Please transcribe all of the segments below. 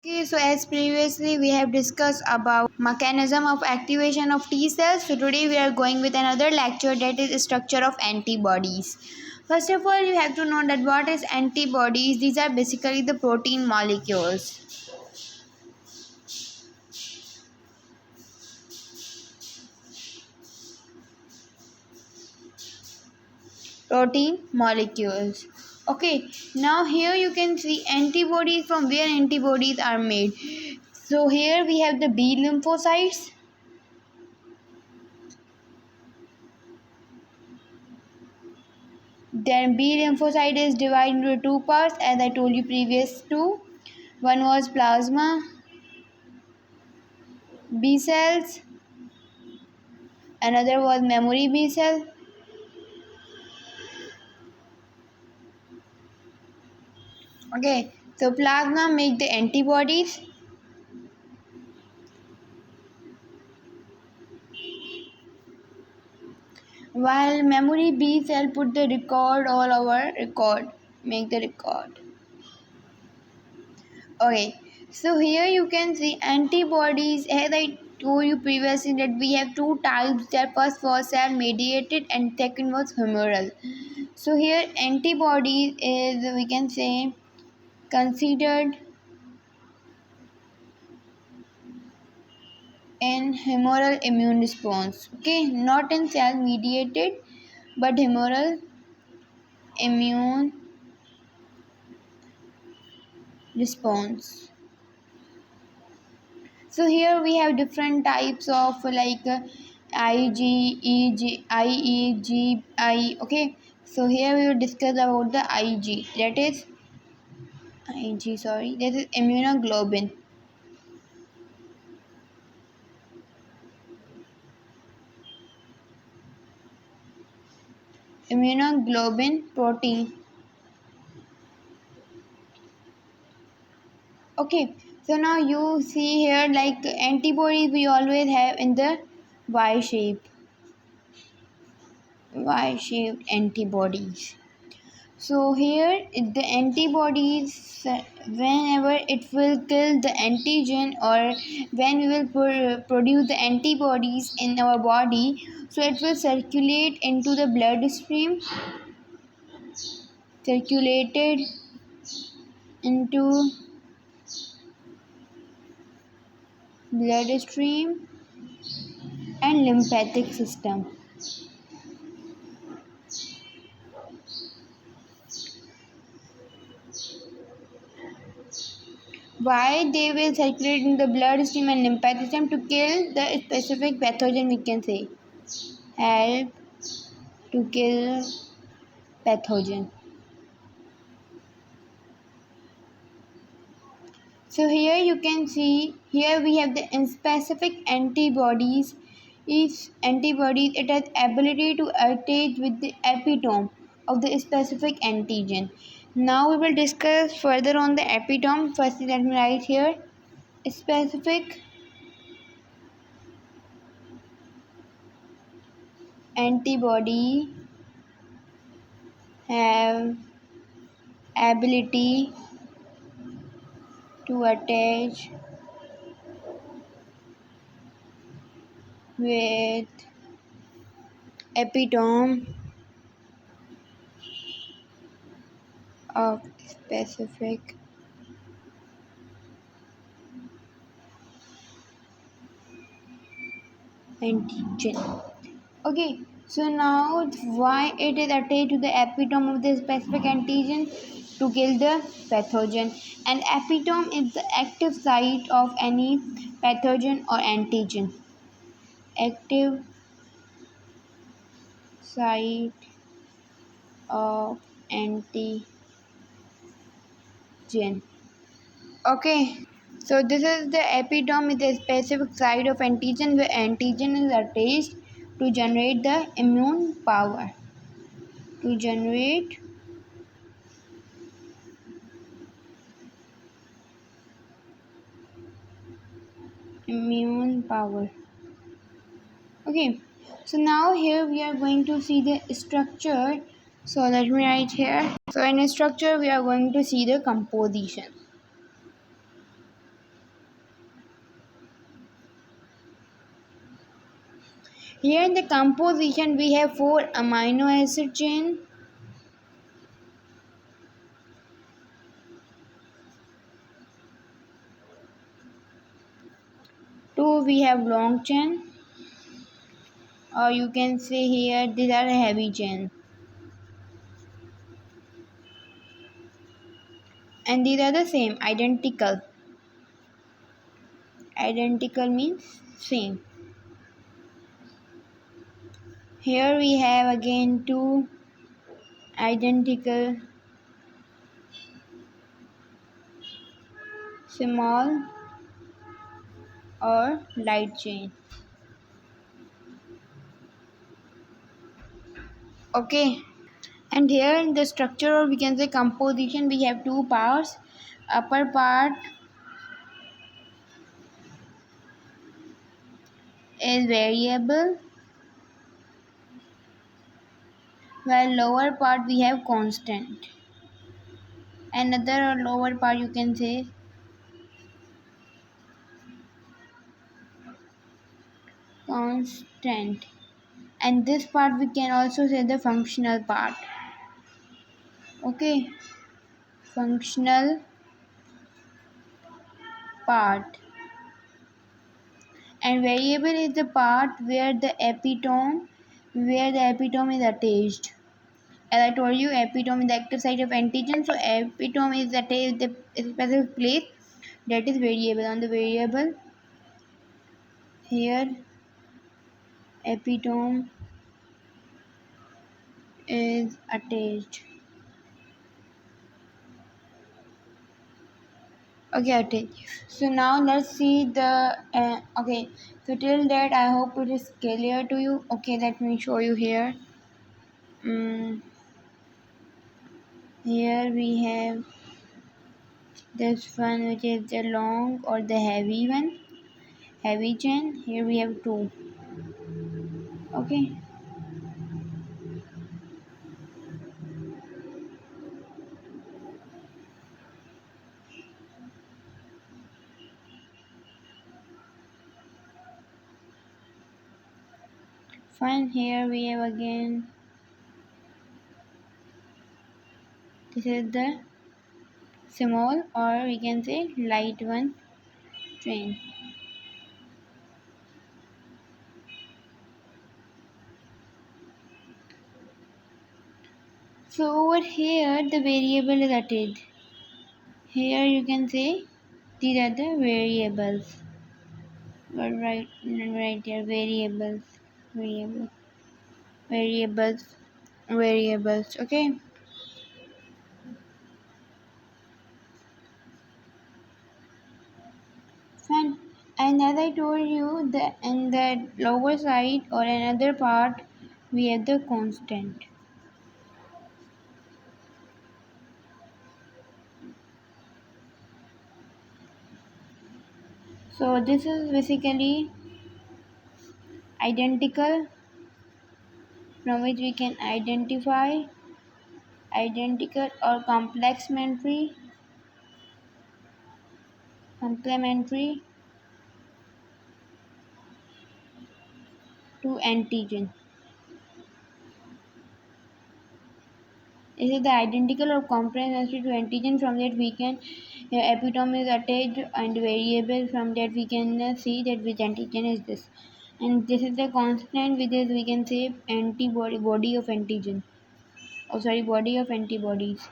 Okay, so as previously we have discussed about mechanism of activation of T cells. So today we are going with another lecture, that is structure of antibodies. First of all, you have to know that what is antibodies. These are basically the protein molecules. Protein molecules. Okay, now here you can see antibodies, from where antibodies are made. So here we have the B lymphocytes. Then B lymphocyte is divided into two parts, as I told you previous two. One was plasma B cells, another was memory B cell. Okay, so plasma make the antibodies, while memory B cell put the record all over record, make the record. Okay, so here you can see antibodies, as I told you previously that we have two types, that first was cell mediated and second was humoral. So here antibodies is, we can say, considered in humoral immune response. Okay, not in cell mediated but humoral immune response. So here we have different types of IgE, Okay, so here we will discuss about the Ig. That is Ig. Sorry, that is immunoglobulin. Immunoglobulin protein. Okay, so now you see here like antibodies we always have in the Y shape. Y-shaped antibodies. So here the antibodies, whenever it will kill the antigen, or when we will produce the antibodies in our body, so it will circulate into the bloodstream, circulated into bloodstream and lymphatic system. Why they will circulate in the bloodstream and lymphatic system? To kill the specific pathogen, we can say. Help to kill pathogen. So here you can see, here we have the specific antibodies. Each antibody, it has ability to attach with the epitope of the specific antigen. Now we will discuss further on the epitope. First, let me write here specific antibody have ability to attach with epitome of specific antigen. Okay, so now why it is attached to the epitome of the specific antigen? To kill the pathogen. And epitome is the active site of any pathogen or antigen. Active site of antigen. Okay, so this is the epitome, is the specific site of antigen where antigen is attached to generate the immune power. To generate immune power. Okay, so now here we are going to see the structure. So let me write here. So in structure we are going to see the composition. Here in the composition we have 4 amino acid chain, 2 we have long chain, or you can say here these are heavy chain, and these are the same, identical. Identical means same. Here we have again 2 identical small or light chain. Okay, and here in the structure, or we can say composition, we have 2 parts. Upper part is variable, while lower part we have constant. Another or lower part you can say constant, and this part we can also say the functional part. Okay, functional part. And variable is the part where the epitome is attached. As I told you, epitome is the active site of antigen, so epitome is attached at the specific place, that is variable. On the variable, here epitome is attached. Okay, attached. So now let's see the okay. So till that, I hope it is clear to you. Okay, let me show you here. Here we have this one, which is the long or the heavy one, heavy chain. Here we have 2. Okay, fine. Here we have again, this is the small or we can say light one chain. So over here the variable is attached. Here you can say these are the variables. Right here, variables, variable, variables, variables. Okay. Fine. And as I told you, the in the lower side or another part, we have the constant. So this is basically identical, from which we can identify identical or complementary to antigen. This is the identical or complementary to antigen, from that we can epitome is attached, and variable, from that we can see that which antigen is this. And this is the constant, which is we can say body of antigen. Oh sorry, body of antibodies.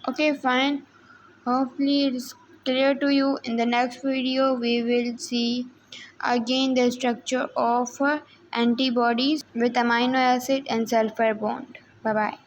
Okay, fine. Hopefully it is clear to you. In the next video we will see again the structure of antibodies with amino acid and sulfur bond. Bye bye.